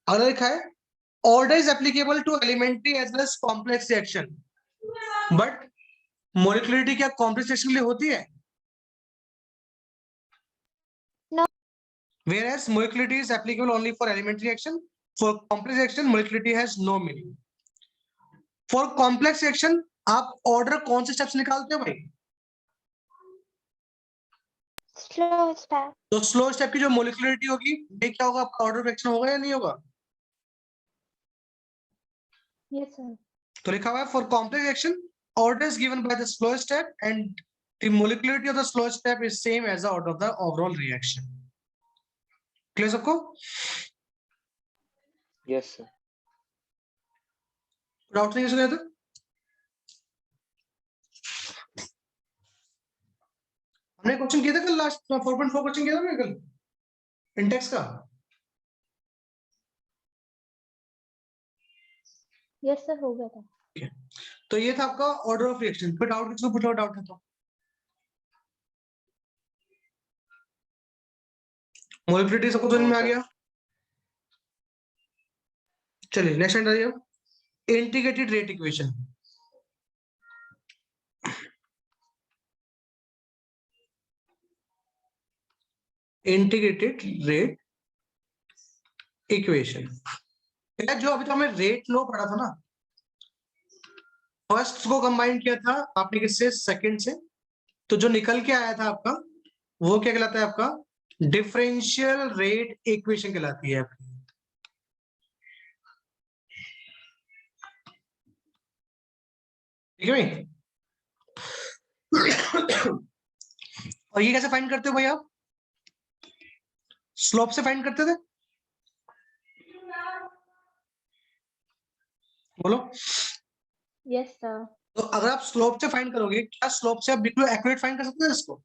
A: अगला लिखा है order is applicable to elementary as well as complex reaction, but molecularity क्या कॉम्प्लेक्स रिएक्शन के लिए होती है?
C: No.
A: Whereas molecularity is applicable only for elementary reaction. For complex reaction, molecularity has no meaning. For complex reaction, आप order कौन से steps निकालते हो भाई?
C: Slow step.
A: तो स्लो स्टेप की जो मोलिकुलरिटी होगी ये क्या होगा, आपका ऑर्डर रिएक्शन होगा या नहीं होगा?
D: Yes, sir.
A: तो लिखा हुआ है for complex reaction order is given by the slow step and the molecularity of the slow step is same as the order of the overall reaction. Clear सबको?
B: Yes sir.
A: Doubt नहीं सुना था? हमने question किया था कल, last 4.4 question किया था ना कल इंटेक्स का।
D: Yes, sir. हो गया था।
A: तो ये था आपका ऑर्डर ऑफ रिएक्शन। कोई डाउट किसी को पूछो, डाउट है तो? मोलिकुलरिटी सबको समझ में आ गया? चलिए नेक्स्ट आ जाइए, integrated rate equation. Integrated rate equation जो अभी तो हमें रेट लो पढ़ा था ना, फर्स्ट को कंबाइन किया था आपने किससे, सेकंड से, तो जो निकल के आया था आपका वो क्या कहलाता है, आपका डिफरेंशियल रेट इक्वेशन कहलाती है आपकी। ठीक है भाई? और ये कैसे फाइंड करते हो भाई आप? स्लोप से फाइंड करते थे, बोलो।
D: Yes, sir.
A: तो अगर आप स्लोप से फाइंड करोगे, क्या स्लोप से आप बिल्कुल एक्यूरेट फाइंड कर सकते हैं इसको?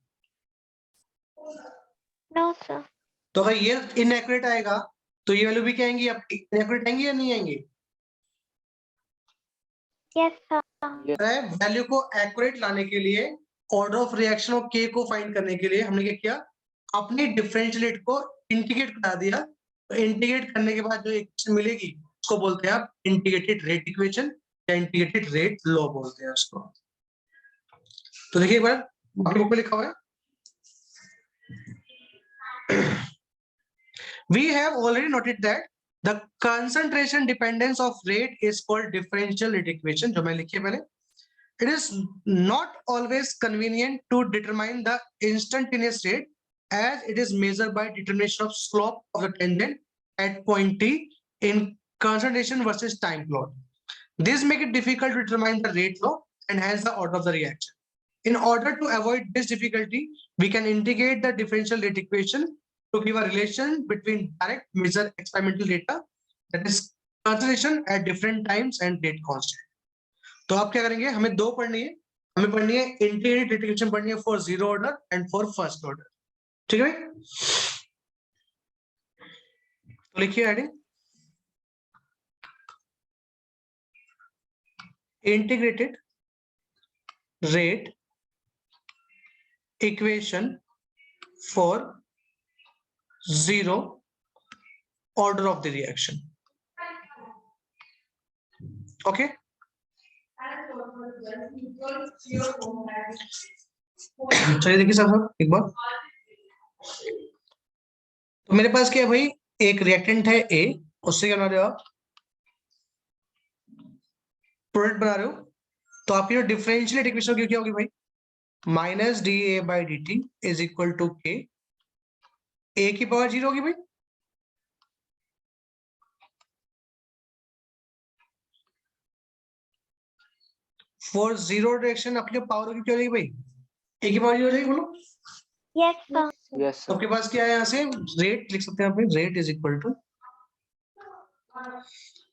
C: No, sir.
A: तो अगर ये इनएक्यूरेट आएगा तो ये वैल्यू भी क्या आएंगी आपकी, इनएक्यूरेट आएंगी या नहीं आएंगी?
C: Yes, sir.
A: वैल्यू को एक्यूरेट लाने के लिए ऑर्डर ऑफ रिएक्शन ऑफ के को फाइंड करने के लिए हमने क्या किया, अपने डिफरेंशियल रेट को इंटीग्रेट करा दिया। तो इंटीग्रेट करने के बाद जो इक्वेशन मिलेगी उसको बोलते हैं आप इंटीग्रेटेड रेट इक्वेशन या इंटीग्रेटेड रेट लॉ बोलते हैं उसको। तो देखिए एक बार आपके बुक में लिखा हुआ है, we have already noted that the concentration dependence of rate is called differential rate equation, जो मैं लिखी है पहले। It is not always convenient to determine the instantaneous rate as it is measured by determination of slope of the tangent at point t in concentration versus time plot. This make it difficult to determine the rate law and hence the order of the reaction. In order to avoid this difficulty, we can integrate the differential rate equation to give a relation between direct measure experimental data, that is concentration at different times and rate constant. तो आप क्या करेंगे, हमें दो पढ़नी है, हमें पढ़नी है इंटीग्रेटेड रेट इक्वेशन पढ़नी है for zero order and for first order. ठीक है भाई? तो लिखिए heading integrated rate equation for zero order of the reaction. Okay, चलिए देखिए साहब एक बार। तो मेरे पास क्या है भाई, एक रिएक्टेंट है ए, उससे क्या बना रहे हो आप, प्रोडक्ट बना रहे हो, तो आपकी जो डिफरेंशियल इक्वेशन क्या होगी भाई, minus D A by D T is equal to K, A की पावर 0 होगी भाई, फॉर जीरो डायरेक्शन आपकी पावर होगी क्या होगी भाई, ए की पावर 0 हो जाएगी, बोलो।
C: Yes, sir.
B: यस
A: तो
B: सर।
A: आपके पास क्या है, यहाँ से रेट लिख सकते हैं आप, rate is equal to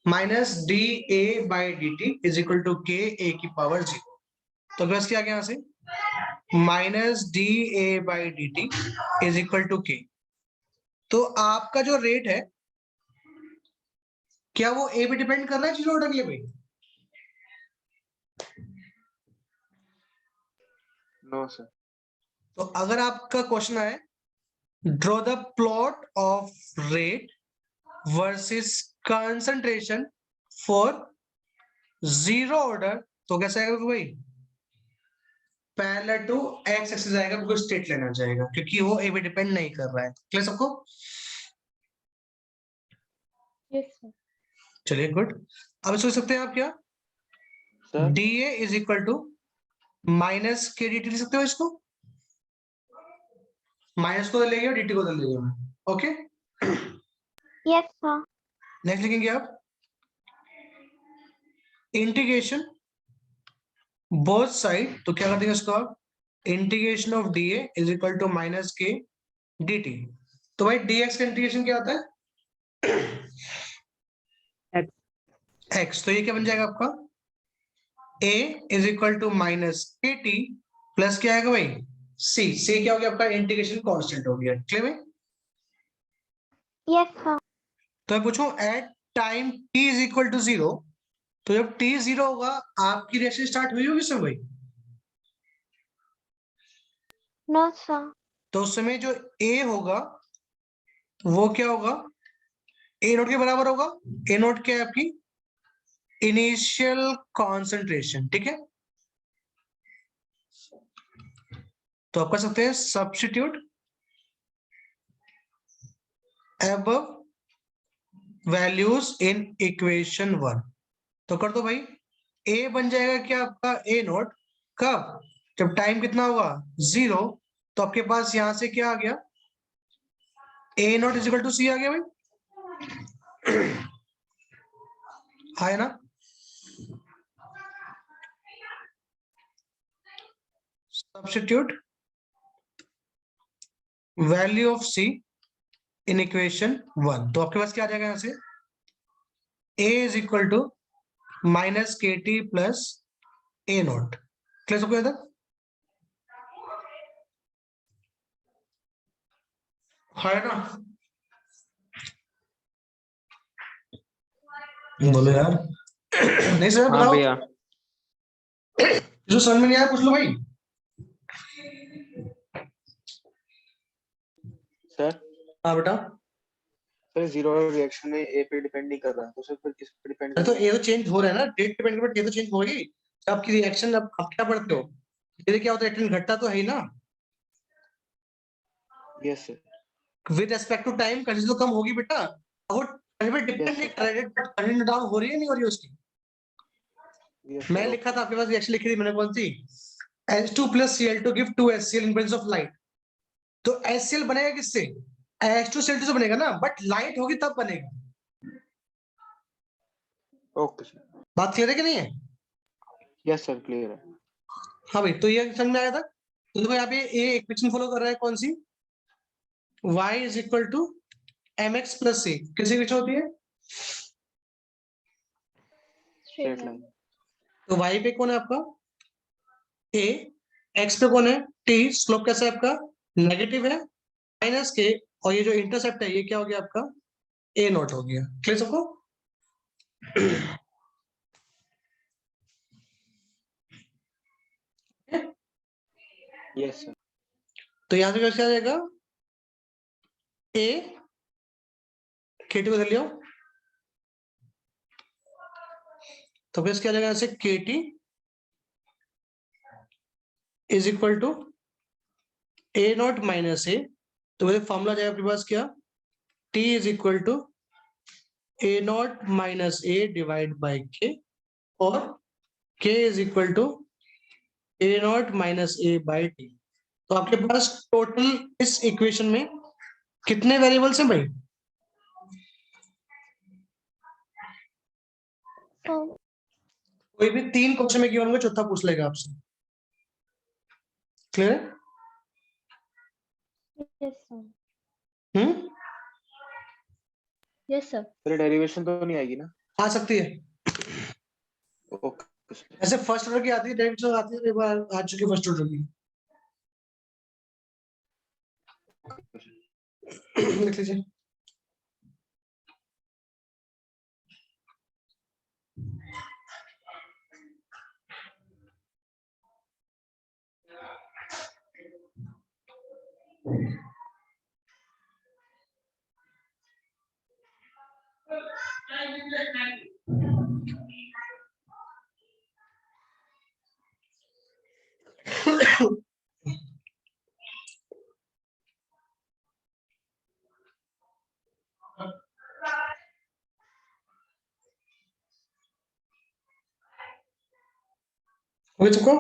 A: minus D A by D T is equal to K A की पावर 0। तो आपके पास क्या आ गया यहाँ से, minus D A by D T is equal to K. तो आपका जो रेट है क्या वो ए पे डिपेंड कर रहा है जीरो ऑर्डर के लिए भाई?
B: No sir.
A: तो अगर आपका क्वेश्चन है draw the plot of rate versus concentration for zero order, तो कैसा आएगा भाई, पैरेलल टू एक्स एक्सिस आएगा, बिकॉज स्ट्रेट लाइन आ जाएगा, क्योंकि वो ए पे डिपेंड नहीं कर रहा है। क्लियर सबको?
D: Yes, sir.
A: चलिए गुड। अब सोच सकते हैं आप क्या,
B: sir
A: D A is equal to minus K D T लिख सकते हो इसको, माइनस को ले गया, dt को ले गया मैं, ओके।
C: Yes, sir.
A: नेक्स्ट लिखेंगे आप इंटीग्रेशन बोथ साइड, तो क्या कर देंगे इसको आप, integration of D A is equal to minus K D T. तो भाई dx का इंटीग्रेशन क्या होता है, x। तो ये क्या बन जाएगा आपका, a is equal to minus K T plus क्या आएगा भाई, c क्या हो गया आपका, इंटीग्रेशन कांस्टेंट हो गया। क्लियर भाई?
C: Yes, sir.
A: तो मैं पूछूं at time t is equal to 0, तो जब t 0 होगा आपकी रिएक्शन स्टार्ट हुई होगी इसमें भाई,
C: No, sir.
A: तो उस समय जो a होगा वो क्या होगा, a नोट के बराबर होगा। a नोट क्या है आपकी, इनिशियल कॉन्सेंट्रेशन, ठीक है। तो आप कर सकते हैं substitute above values in equation 1, तो कर दो भाई, a बन जाएगा क्या आपका a नोट, कब, जब टाइम कितना होगा 0, तो आपके पास यहां से क्या आ गया, a naught is equal to c आ गया भाई, है ना। Substitute value of c in equation 1, तो आपके पास क्या आ जाएगा, यहां से a is equal to minus K T plus A naught. Clear सबको इधर, है ना? बोलो यार, नहीं सर
E: हाँ
A: बताओ,
E: भैया।
A: जो समझ में नहीं आया पूछ लो भाई।
B: सर
A: हाँ बेटा,
B: सर जीरो रिएक्शन में ए पे डिपेंड नहीं कर रहा, तो सर फिर किस पे डिपेंड
A: तो ये तो चेंज हो रहा है ना, डेट डिपेंड कर, ये तो चेंज होगी। तो आपकी रिएक्शन अब क्या पढ़ते हो, ये क्या होता है, रिएक्शन घटता तो है ही ना,
B: yes sir.
A: With respect to time condition तो कम होगी बेटा, और टाइम पे डिपेंड
B: Yes,
A: नहीं
B: sir.
A: कर रहा है, बट कंडीशन डाउन हो रही है नहीं हो रही है उसकी।
B: यस
A: मैं लिखा था आपके पास रिएक्शन लिखी थी मैंने, कौन सी, H2 plus Cl2 give 2 HCl in presence of light। तो HCl बनेगा किससे, H2 Cl2 से बनेगा ना, बट लाइट होगी तब बनेगा।
B: Okay sir.
A: बात क्लियर है कि नहीं है?
B: यस सर क्लियर है।
A: हाँ भाई, तो ये समझ में आया था। तो देखो यहाँ पे ये इक्वेशन फॉलो कर रहा है, कौन सी, y is equal to mx plus c, किसी इक्वेशन होती है,
B: स्ट्रेट लाइन।
A: तो y पे कौन है आपका a, x पे कौन है t, स्लोप कैसा है आपका, नेगेटिव है, माइनस के, और ये जो इंटरसेप्ट है ये क्या हो गया आपका a नॉट हो गया। क्लियर सबको?
B: Yes sir.
A: तो यहां से कैसे आ जाएगा, a k2 को लियो, तो फिर क्या आ जाएगा यहां से kt is equal to a naught minus a, तो वैसे फॉर्मूला जाएगा आपके पास क्या, t is equal to a naught minus a divide by k, और K is equal to A naught minus A by T. तो आपके पास टोटल इस इक्वेशन में कितने वेरिएबल्स हैं भाई? कोई भी 3 क्वेश्चन में गिवन होंगे, चौथा पूछ लेगा आपसे। क्लियर है?
D: Yes, sir. Yes, sir.
B: फिर डेरिवेशन तो नहीं आएगी ना?
A: आ सकती है,
B: ओके सर।
A: ऐसे फर्स्ट ऑर्डर की आती है, डेरिवेशन आती है, एक बार आ चुकी फर्स्ट ऑर्डर की। लिख लीजिए। हो चुका?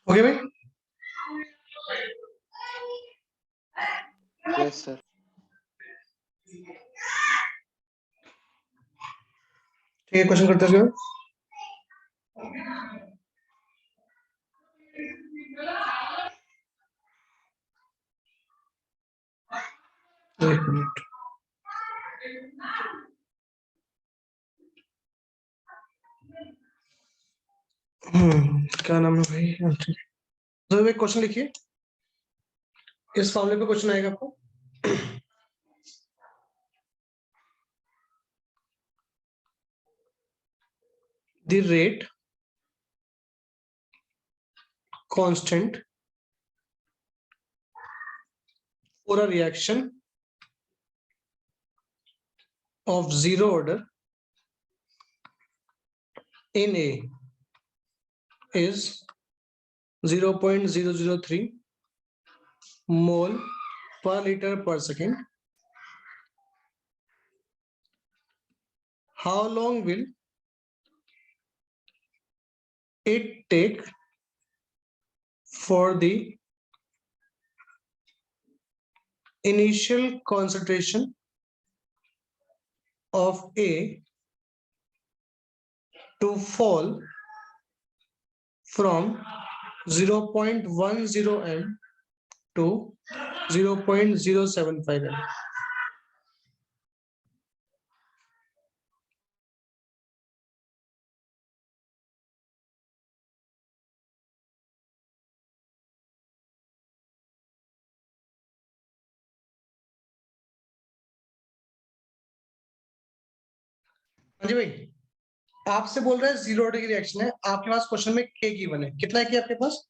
A: ओके भाई?
B: Yes sir.
A: ठीक है, क्वेश्चन करते हैं। एक मिनट। क्या नाम है भाई? तो एक क्वेश्चन लिखिए, इस फॉर्मूले पे क्वेश्चन आएगा आपको। The rate constant for a reaction of zero order in A is 0.003 mole per liter per second. How long will it take for the initial concentration of A to fall from 0.10 m to 0.075 m. हाँ जी भाई, आपसे बोल रहा है 0 degree reaction है, आपके पास question में k given है, कितना है k आपके पास?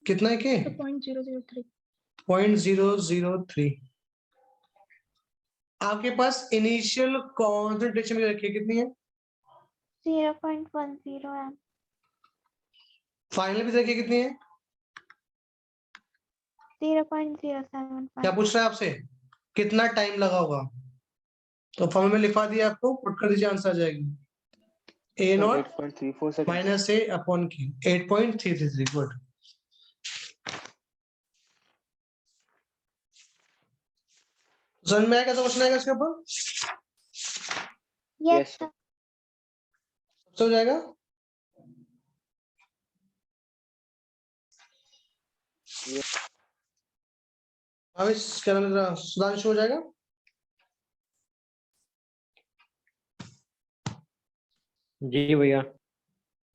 A: कितना है k?
D: 0.003.
A: 0.003. आपके पास इनिशियल कॉन्सेंट्रेशन भी रखी है, कितनी है?
C: 0.10 m.
A: फाइनल भी देखिए कितनी है?
C: 0.075.
A: क्या पूछ रहा है आपसे? कितना टाइम लगा होगा? तो फॉर्मूला में लिखवा दिया आपको, पुट कर दीजिए, आंसर आ जाएगी a not
B: 8.34 second.
A: Minus a upon q 8.333. Good. समझ में आया कैसा क्वेश्चन आएगा इसके ऊपर?
C: Yes,
B: Yes, sir.
C: sir.
A: सब हो जाएगा.
B: Yes.
A: अभी क्या नाम है, सुधांशु हो जाएगा.
E: जी भैया.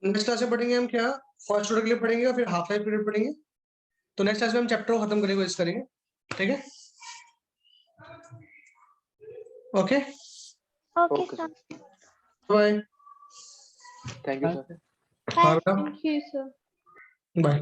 A: नेक्स्ट क्लास में पढ़ेंगे हम क्या, फर्स्ट ऑर्डर के लिए पढ़ेंगे और फिर हाफ लाइफ पीरियड पढ़ेंगे. तो नेक्स्ट क्लास में हम चैप्टर को खत्म करने की कोशिश करेंगे, ठीक है? Okay,
C: Okay,
B: Okay,
C: sir.
B: sir.
A: Bye.
B: Thank you, sir.
C: Bye.
D: Thank you, sir.
A: Bye.